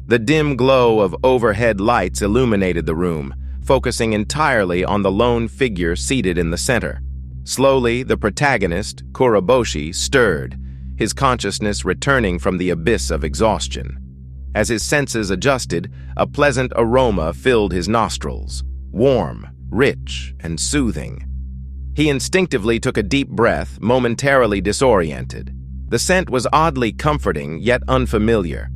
The dim glow of overhead lights illuminated the room, focusing entirely on the lone figure seated in the center. Slowly, the protagonist, Kuroboshi, stirred, his consciousness returning from the abyss of exhaustion. As his senses adjusted, a pleasant aroma filled his nostrils, warm, rich, and soothing. He instinctively took a deep breath, momentarily disoriented. The scent was oddly comforting, yet unfamiliar.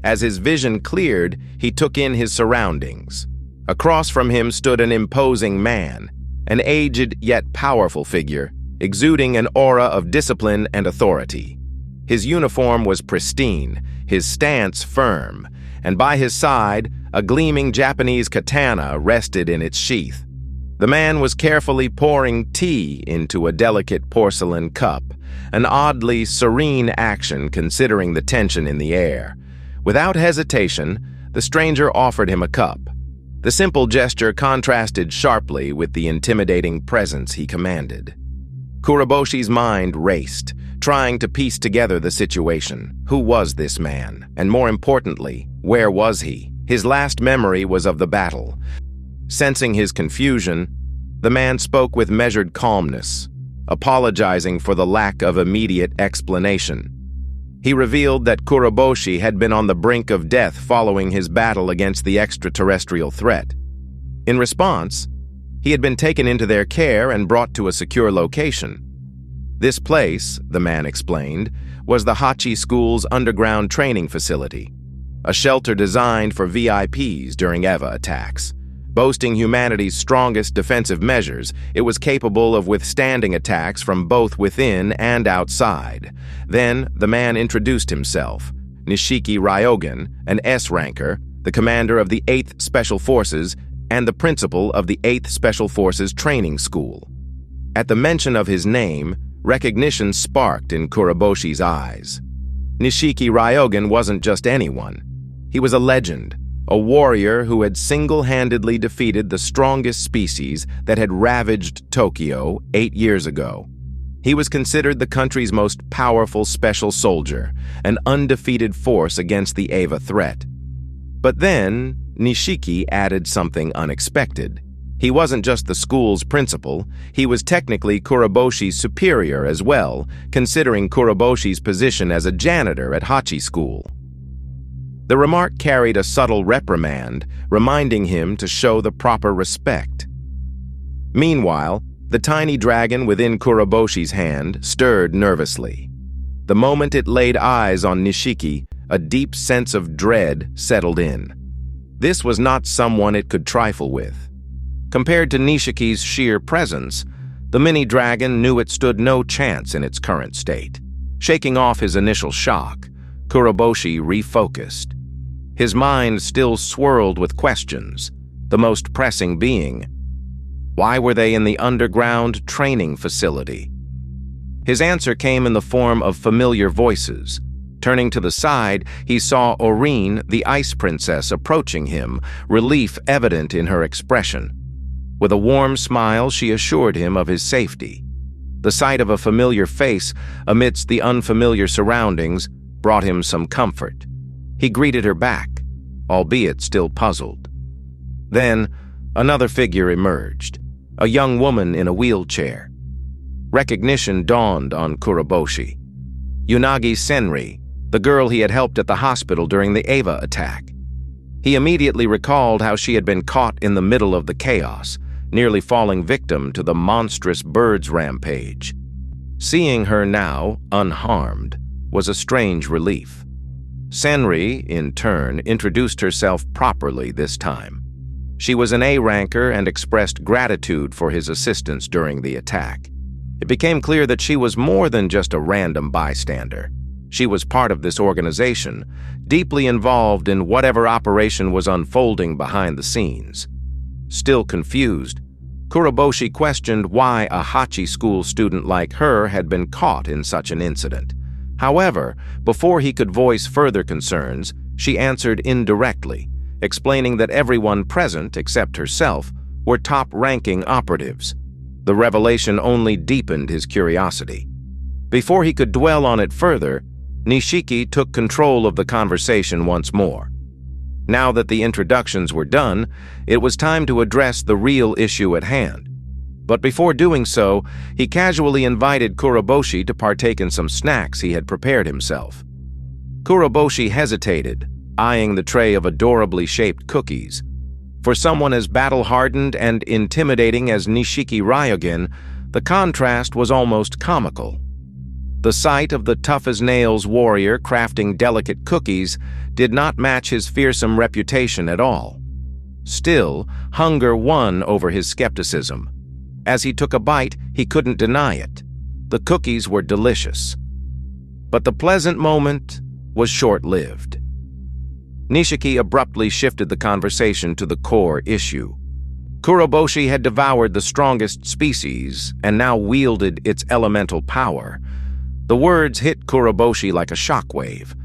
As his vision cleared, he took in his surroundings. Across from him stood an imposing man, an aged yet powerful figure, exuding an aura of discipline and authority. His uniform was pristine, his stance firm, and by his side, a gleaming Japanese katana rested in its sheath. The man was carefully pouring tea into a delicate porcelain cup, an oddly serene action considering the tension in the air. Without hesitation, the stranger offered him a cup. The simple gesture contrasted sharply with the intimidating presence he commanded. Kuroboshi's mind raced, trying to piece together the situation. Who was this man? And more importantly, where was he? His last memory was of the battle. Sensing his confusion, the man spoke with measured calmness, apologizing for the lack of immediate explanation. He revealed that Kuroboshi had been on the brink of death following his battle against the extraterrestrial threat. In response, he had been taken into their care and brought to a secure location. This place, the man explained, was the Hachi School's underground training facility, a shelter designed for VIPs during EVA attacks. Boasting humanity's strongest defensive measures, it was capable of withstanding attacks from both within and outside. Then, the man introduced himself, Nishiki Ryogen, an S-ranker, the commander of the 8th Special Forces and the principal of the 8th Special Forces Training School. At the mention of his name, recognition sparked in Kuroboshi's eyes. Nishiki Ryogen wasn't just anyone. He was a legend, a warrior who had single-handedly defeated the strongest species that had ravaged Tokyo 8 years ago. He was considered the country's most powerful special soldier, an undefeated force against the EVA threat. But then, Nishiki added something unexpected. He wasn't just the school's principal, he was technically Kuroboshi's superior as well, considering Kuroboshi's position as a janitor at Hachi School. The remark carried a subtle reprimand, reminding him to show the proper respect. Meanwhile, the tiny dragon within Kuroboshi's hand stirred nervously. The moment it laid eyes on Nishiki, a deep sense of dread settled in. This was not someone it could trifle with. Compared to Nishiki's sheer presence, the mini-dragon knew it stood no chance in its current state. Shaking off his initial shock, Kuroboshi refocused. His mind still swirled with questions, the most pressing being, why were they in the underground training facility? His answer came in the form of familiar voices. Turning to the side, he saw Orine, the ice princess, approaching him, relief evident in her expression. With a warm smile, she assured him of his safety. The sight of a familiar face amidst the unfamiliar surroundings brought him some comfort. He greeted her back, albeit still puzzled. Then, another figure emerged, a young woman in a wheelchair. Recognition dawned on Kuroboshi. Unagi Senri, the girl he had helped at the hospital during the EVA attack. He immediately recalled how she had been caught in the middle of the chaos, nearly falling victim to the monstrous birds' rampage. Seeing her now, unharmed, was a strange relief. Senri, in turn, introduced herself properly this time. She was an A-ranker and expressed gratitude for his assistance during the attack. It became clear that she was more than just a random bystander. She was part of this organization, deeply involved in whatever operation was unfolding behind the scenes. Still confused, Kuroboshi questioned why a Hachi School student like her had been caught in such an incident. However, before he could voice further concerns, she answered indirectly, explaining that everyone present, except herself, were top-ranking operatives. The revelation only deepened his curiosity. Before he could dwell on it further, Nishiki took control of the conversation once more. Now that the introductions were done, it was time to address the real issue at hand. But before doing so, he casually invited Kuroboshi to partake in some snacks he had prepared himself. Kuroboshi hesitated, eyeing the tray of adorably shaped cookies. For someone as battle-hardened and intimidating as Nishiki Ryugen, the contrast was almost comical. The sight of the tough-as-nails warrior crafting delicate cookies did not match his fearsome reputation at all. Still, hunger won over his skepticism. As he took a bite, he couldn't deny it. The cookies were delicious. But the pleasant moment was short-lived. Nishiki abruptly shifted the conversation to the core issue. Kuroboshi had devoured the strongest species and now wielded its elemental power. The words hit Kuroboshi like a shockwave.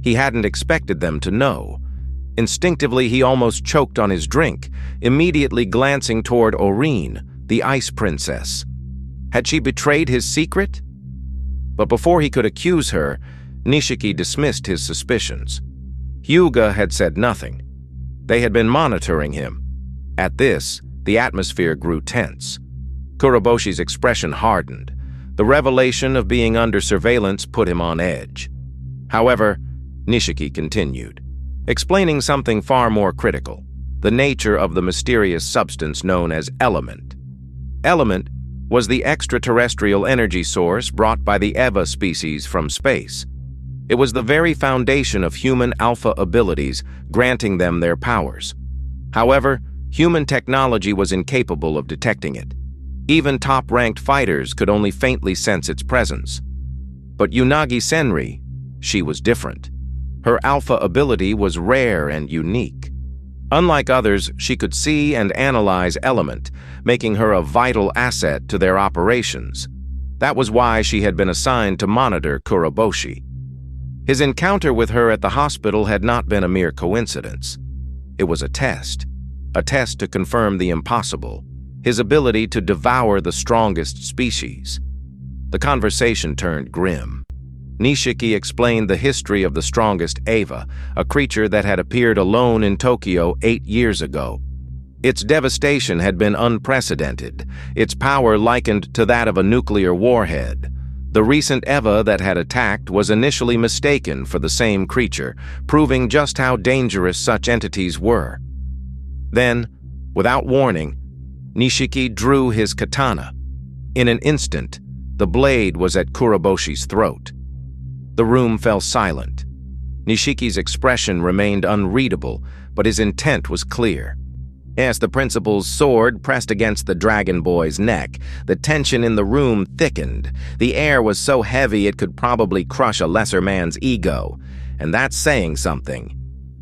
He hadn't expected them to know. Instinctively, he almost choked on his drink, immediately glancing toward Orin, the Ice Princess. Had she betrayed his secret? But before he could accuse her, Nishiki dismissed his suspicions. Hyuga had said nothing. They had been monitoring him. At this, the atmosphere grew tense. Kuroboshi's expression hardened. The revelation of being under surveillance put him on edge. However, Nishiki continued, explaining something far more critical, the nature of the mysterious substance known as element. Element was the extraterrestrial energy source brought by the Eva species from space. It was the very foundation of human alpha abilities, granting them their powers. However, human technology was incapable of detecting it. Even top-ranked fighters could only faintly sense its presence. But Unagi Senri, she was different. Her alpha ability was rare and unique. Unlike others, she could see and analyze element, making her a vital asset to their operations. That was why she had been assigned to monitor Kuroboshi. His encounter with her at the hospital had not been a mere coincidence. It was a test to confirm the impossible, his ability to devour the strongest species. The conversation turned grim. Nishiki explained the history of the strongest Eva, a creature that had appeared alone in Tokyo 8 years ago. Its devastation had been unprecedented, its power likened to that of a nuclear warhead. The recent Eva that had attacked was initially mistaken for the same creature, proving just how dangerous such entities were. Then, without warning, Nishiki drew his katana. In an instant, the blade was at Kuroboshi's throat. The room fell silent. Nishiki's expression remained unreadable, but his intent was clear. As the principal's sword pressed against the dragon boy's neck, the tension in the room thickened. The air was so heavy it could probably crush a lesser man's ego, and that's saying something.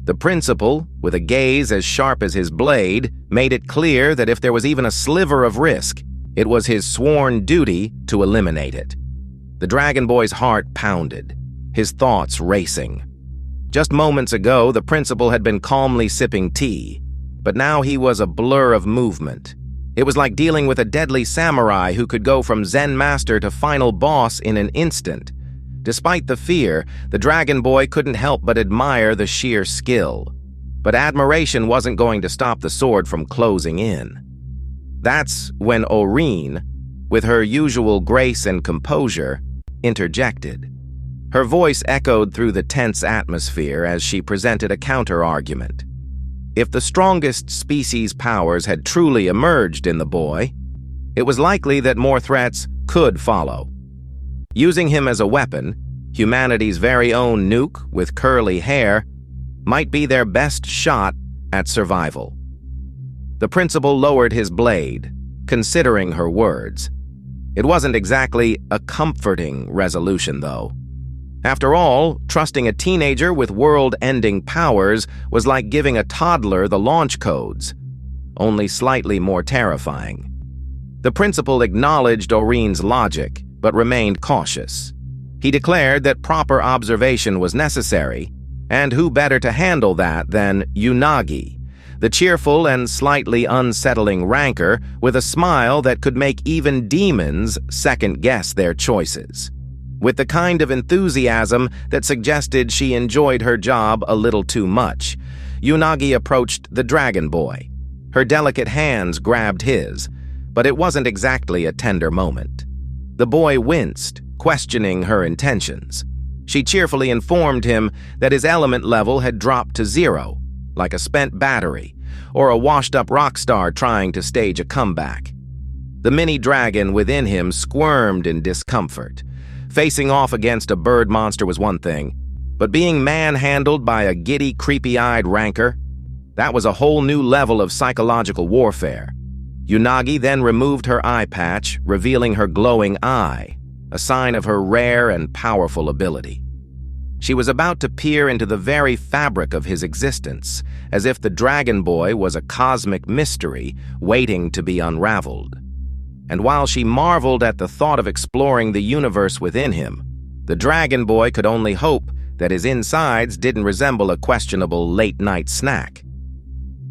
The principal, with a gaze as sharp as his blade, made it clear that if there was even a sliver of risk, it was his sworn duty to eliminate it. The dragon boy's heart pounded, his thoughts racing. Just moments ago, the principal had been calmly sipping tea, but now he was a blur of movement. It was like dealing with a deadly samurai who could go from Zen master to final boss in an instant. Despite the fear, the dragon boy couldn't help but admire the sheer skill. But admiration wasn't going to stop the sword from closing in. That's when Orin, with her usual grace and composure, interjected. Her voice echoed through the tense atmosphere as she presented a counter-argument. If the strongest species' powers had truly emerged in the boy, it was likely that more threats could follow. Using him as a weapon, humanity's very own nuke with curly hair might be their best shot at survival. The principal lowered his blade, considering her words. It wasn't exactly a comforting resolution, though. After all, trusting a teenager with world-ending powers was like giving a toddler the launch codes, only slightly more terrifying. The principal acknowledged Orin's logic, but remained cautious. He declared that proper observation was necessary, and who better to handle that than Unagi, the cheerful and slightly unsettling ranker with a smile that could make even demons second-guess their choices. With the kind of enthusiasm that suggested she enjoyed her job a little too much, Unagi approached the Dragon Boy. Her delicate hands grabbed his, but it wasn't exactly a tender moment. The boy winced, questioning her intentions. She cheerfully informed him that his element level had dropped to 0, like a spent battery, or a washed-up rock star trying to stage a comeback. The mini-dragon within him squirmed in discomfort. Facing off against a bird monster was one thing, but being manhandled by a giddy, creepy-eyed rancor, that was a whole new level of psychological warfare. Unagi then removed her eye patch, revealing her glowing eye, a sign of her rare and powerful ability. She was about to peer into the very fabric of his existence, as if the Dragon Boy was a cosmic mystery waiting to be unraveled. And while she marveled at the thought of exploring the universe within him, the Dragon Boy could only hope that his insides didn't resemble a questionable late-night snack.